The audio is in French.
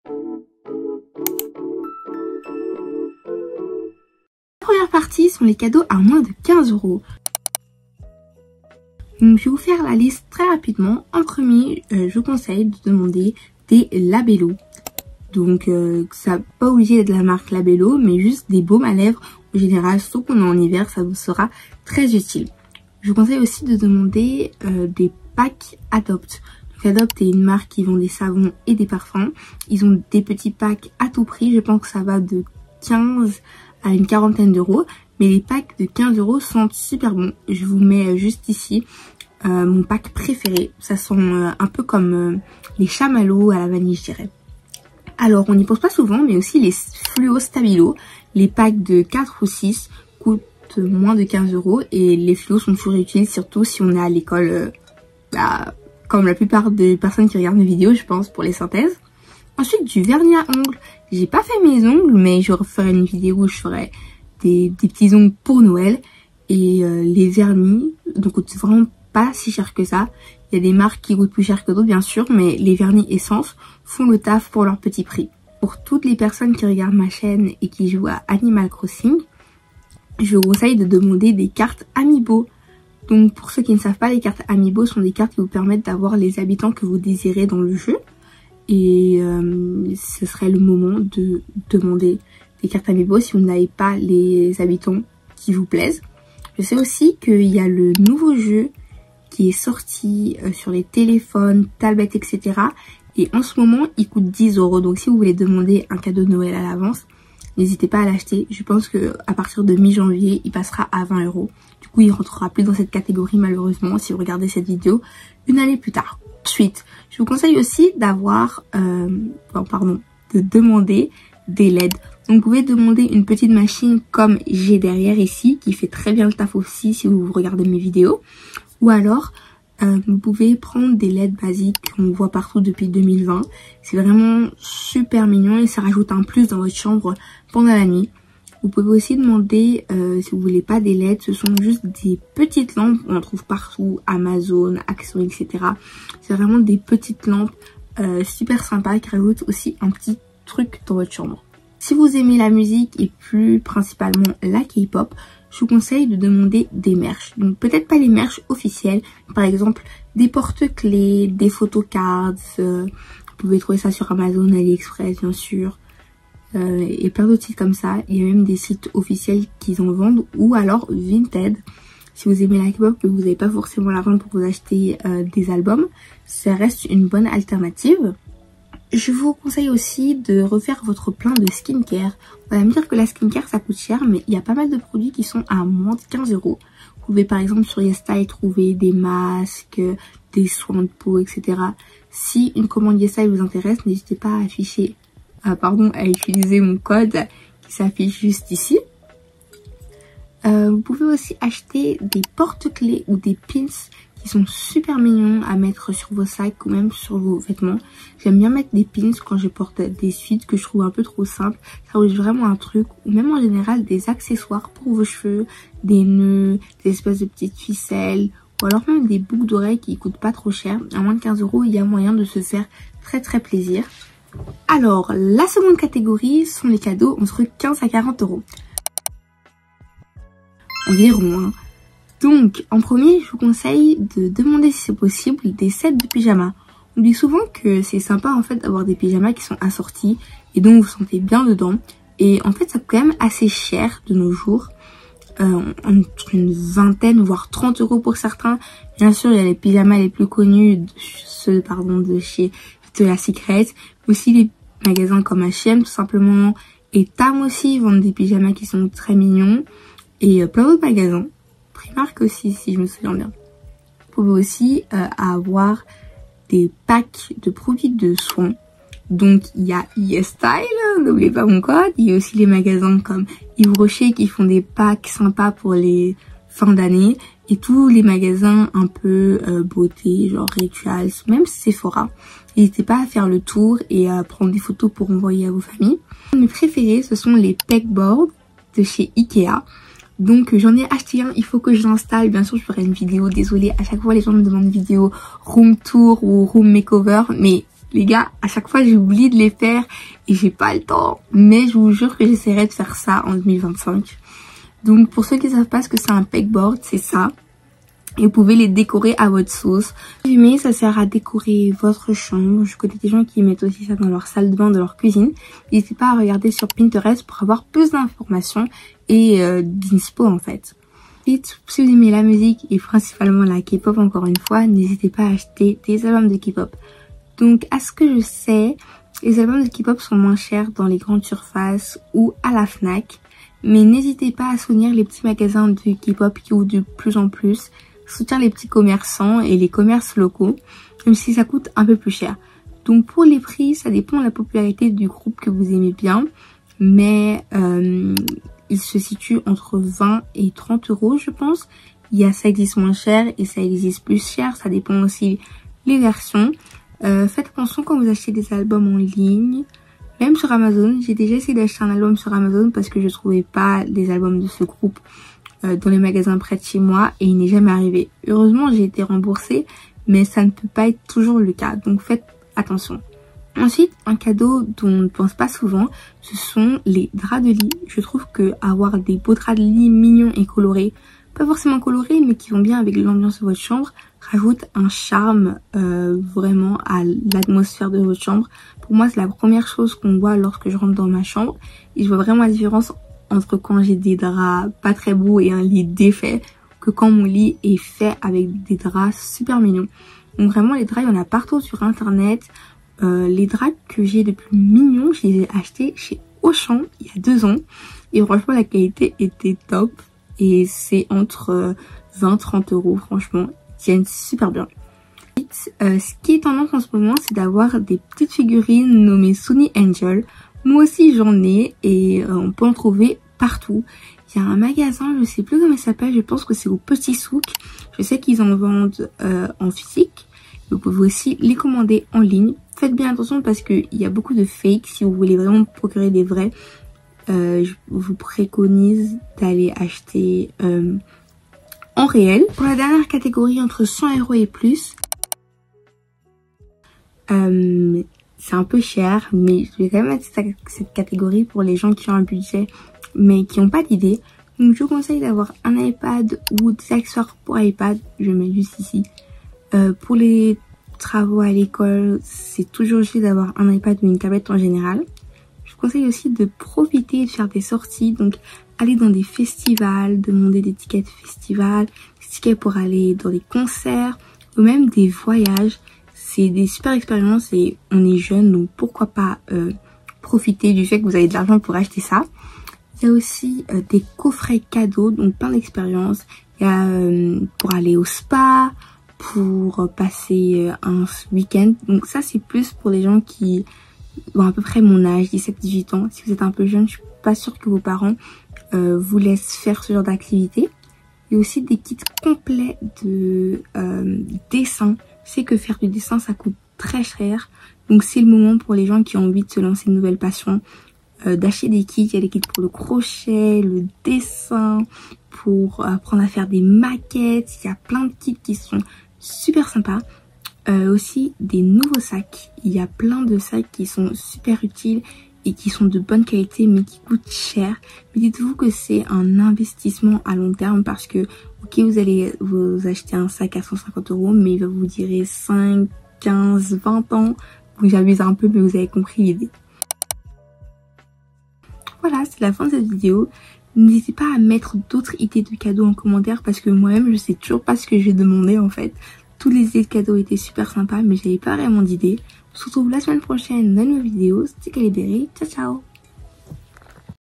La première partie sont les cadeaux à moins de 15 €. Donc, je vais vous faire la liste très rapidement. En premier, je vous conseille de demander des labellos. Donc, ça n'est pas obligé d'être de la marque Labello, mais juste des baumes à lèvres. En général, surtout qu'on est en hiver, ça vous sera très utile. Je vous conseille aussi de demander des packs Adopt. Donc, Adopt est une marque qui vend des savons et des parfums. Ils ont des petits packs à tout prix. Je pense que ça va de 15 à une quarantaine d'euros. Mais les packs de 15 € sentent super bon. Je vous mets juste ici mon pack préféré. Ça sent un peu comme les chamallows à la vanille, je dirais. Alors, on n'y pense pas souvent, mais aussi les fluo stabilo. Les packs de 4 ou 6 coûtent moins de 15 € et les fluos sont toujours utiles, surtout si on est à l'école, comme la plupart des personnes qui regardent mes vidéos, je pense, pour les synthèses. Ensuite, du vernis à ongles. J'ai pas fait mes ongles, mais je referai une vidéo où je ferai des petits ongles pour Noël. Et les vernis ne coûtent vraiment pas si cher que ça. Il y a des marques qui coûtent plus cher que d'autres, bien sûr, mais les vernis Essence font le taf pour leur petit prix. Pour toutes les personnes qui regardent ma chaîne et qui jouent à Animal Crossing, je vous conseille de demander des cartes Amiibo. Donc, pour ceux qui ne savent pas, les cartes Amiibo sont des cartes qui vous permettent d'avoir les habitants que vous désirez dans le jeu. Et ce serait le moment de demander des cartes Amiibo si vous n'avez pas les habitants qui vous plaisent. Je sais aussi qu'il y a le nouveau jeu qui est sorti sur les téléphones, tablettes, etc. Et en ce moment, il coûte 10 €. Donc si vous voulez demander un cadeau de Noël à l'avance, n'hésitez pas à l'acheter. Je pense qu'à partir de mi-janvier, il passera à 20 €. Du coup, il rentrera plus dans cette catégorie malheureusement si vous regardez cette vidéo une année plus tard. Ensuite, je vous conseille aussi d'avoir, de demander des LED. Donc vous pouvez demander une petite machine comme j'ai derrière ici, qui fait très bien le taf aussi si vous regardez mes vidéos. Ou alors, vous pouvez prendre des LED basiques qu'on voit partout depuis 2020. C'est vraiment super mignon et ça rajoute un plus dans votre chambre pendant la nuit. Vous pouvez aussi demander, si vous voulez pas des LED, ce sont juste des petites lampes. On en trouve partout, Amazon, Action, etc. C'est vraiment des petites lampes super sympas qui rajoutent aussi un petit truc dans votre chambre. Si vous aimez la musique et plus principalement la K-pop, je vous conseille de demander des merch. Donc peut-être pas les merch officiels, par exemple des porte-clés, des photocards, vous pouvez trouver ça sur Amazon, AliExpress bien sûr, et plein d'autres sites comme ça. Il y a même des sites officiels qui en vendent, ou alors Vinted. Si vous aimez la K-pop et que vous n'avez pas forcément l'argent pour vous acheter des albums, ça reste une bonne alternative. Je vous conseille aussi de refaire votre plein de skincare. On va me dire que la skincare ça coûte cher, mais il y a pas mal de produits qui sont à moins de 15 €. Vous pouvez par exemple sur YesStyle trouver des masques, des soins de peau, etc. Si une commande YesStyle vous intéresse, n'hésitez pas à utiliser mon code qui s'affiche juste ici. Vous pouvez aussi acheter des porte-clés ou des pins qui sont super mignons à mettre sur vos sacs ou même sur vos vêtements. J'aime bien mettre des pins quand je porte des suites que je trouve un peu trop simples. Ça rajoute vraiment un truc, ou même en général des accessoires pour vos cheveux, des nœuds, des espèces de petites ficelles, ou alors même des boucles d'oreilles qui coûtent pas trop cher. À moins de 15 €, il y a moyen de se faire très plaisir. Alors, la seconde catégorie sont les cadeaux entre 15 à 40 € environ, hein. Donc, en premier, je vous conseille de demander si c'est possible des sets de pyjamas. On dit souvent que c'est sympa en fait d'avoir des pyjamas qui sont assortis et donc vous vous sentez bien dedans. Et en fait, ça coûte quand même assez cher de nos jours. Entre une vingtaine, voire 30 € pour certains. Bien sûr, il y a les pyjamas les plus connus, ceux de chez Victoria's Secret. Aussi les magasins comme H&M tout simplement. Et Tam aussi, ils vendent des pyjamas qui sont très mignons. Et plein d'autres magasins. Primark aussi, si je me souviens bien. Vous pouvez aussi avoir des packs de produits de soins. Donc il y a YesStyle, n'oubliez pas mon code. Il y a aussi les magasins comme Yves Rocher qui font des packs sympas pour les fins d'année. Et tous les magasins un peu beauté, genre Rituals, même Sephora. N'hésitez pas à faire le tour et à prendre des photos pour envoyer à vos familles. Mes préférés, ce sont les pegboards de chez Ikea. Donc j'en ai acheté un, il faut que je l'installe. Bien sûr je ferai une vidéo, désolée, à chaque fois les gens me demandent une vidéo room tour ou room makeover, mais Les gars, à chaque fois j'oublie de les faire et j'ai pas le temps. Mais je vous jure que j'essaierai de faire ça en 2025. Donc pour ceux qui ne savent pas ce que c'est un pegboard, c'est ça. Et vous pouvez les décorer à votre sauce. Mais ça sert à décorer votre chambre. Je connais des gens qui mettent aussi ça dans leur salle de bain, dans leur cuisine. N'hésitez pas à regarder sur Pinterest pour avoir plus d'informations et d'inspo en fait. Ensuite, si vous aimez la musique et principalement la K-pop encore une fois, n'hésitez pas à acheter des albums de K-pop. Donc à ce que je sais, les albums de K-pop sont moins chers dans les grandes surfaces ou à la Fnac. Mais n'hésitez pas à soutenir les petits magasins de K-pop qui ouvrent de plus en plus. Soutenir les petits commerçants et les commerces locaux, même si ça coûte un peu plus cher. Donc pour les prix, ça dépend de la popularité du groupe que vous aimez bien. Mais il se situe entre 20 et 30 euros je pense. Ça existe moins cher et ça existe plus cher. Ça dépend aussi les versions. Faites attention quand vous achetez des albums en ligne. Même sur Amazon, j'ai déjà essayé d'acheter un album sur Amazon parce que je trouvais pas des albums de ce groupe dans les magasins près de chez moi et il n'est jamais arrivé. Heureusement, j'ai été remboursée, mais ça ne peut pas être toujours le cas. Donc faites attention. Ensuite, un cadeau dont on ne pense pas souvent, ce sont les draps de lit. Je trouve que avoir des beaux draps de lit mignons et colorés, pas forcément colorés, mais qui vont bien avec l'ambiance de votre chambre, rajoute un charme vraiment à l'atmosphère de votre chambre. Pour moi, c'est la première chose qu'on voit lorsque je rentre dans ma chambre. Et je vois vraiment la différence entre quand j'ai des draps pas très beaux et un lit défait, que quand mon lit est fait avec des draps super mignons. Donc vraiment, les draps, il y en a partout sur internet. Les draps que j'ai les plus mignons, je les ai achetés chez Auchan il y a 2 ans. Et franchement, la qualité était top. Et c'est entre 20-30 euros, franchement. Ils tiennent super bien. Ce qui est tendance en ce moment, c'est d'avoir des petites figurines nommées Sunny Angel. Moi aussi, j'en ai et on peut en trouver partout. Il y a un magasin, je sais plus comment il s'appelle, je pense que c'est au Petit Souk. Je sais qu'ils en vendent en physique. Vous pouvez aussi les commander en ligne. Faites bien attention parce qu'il y a beaucoup de fake. Si vous voulez vraiment procurer des vrais, je vous préconise d'aller acheter en réel. Pour la dernière catégorie, entre 100 € et plus, c'est un peu cher, mais je vais quand même mettre cette catégorie pour les gens qui ont un budget mais qui n'ont pas d'idée. Donc je vous conseille d'avoir un iPad ou des accessoires pour iPad, je mets juste ici. Pour les travaux à l'école, c'est toujours juste d'avoir un iPad ou une tablette en général. Je vous conseille aussi de profiter et de faire des sorties, donc aller dans des festivals, demander des tickets de festival, des tickets pour aller dans des concerts ou même des voyages. C'est des super expériences et on est jeune, donc pourquoi pas profiter du fait que vous avez de l'argent pour acheter ça. Il y a aussi des coffrets cadeaux, donc plein d'expériences. Il y a pour aller au spa, pour passer un week-end. Donc ça c'est plus pour les gens qui ont à peu près mon âge, 17-18 ans. Si vous êtes un peu jeune, je suis pas sûre que vos parents vous laissent faire ce genre d'activité. Il y a aussi des kits complets de dessin. Je sais que faire du dessin ça coûte très cher. Donc c'est le moment pour les gens qui ont envie de se lancer une nouvelle passion d'acheter des kits. Il y a des kits pour le crochet, le dessin, pour apprendre à faire des maquettes. Il y a plein de kits qui sont super sympas. Aussi des nouveaux sacs. Il y a plein de sacs qui sont super utiles et qui sont de bonne qualité mais qui coûtent cher. Mais dites-vous que c'est un investissement à long terme parce que ok, vous allez vous acheter un sac à 150 €, mais il va vous durer 5, 15, 20 ans. Donc j'abuse un peu, mais vous avez compris l'idée. Voilà, c'est la fin de cette vidéo. N'hésitez pas à mettre d'autres idées de cadeaux en commentaire parce que moi-même je sais toujours pas ce que je vais demander en fait. Toutes les idées de cadeaux étaient super sympas mais j'avais pas vraiment d'idées. On se retrouve la semaine prochaine dans une nouvelle vidéo. C'était Calibéré. Ciao ciao.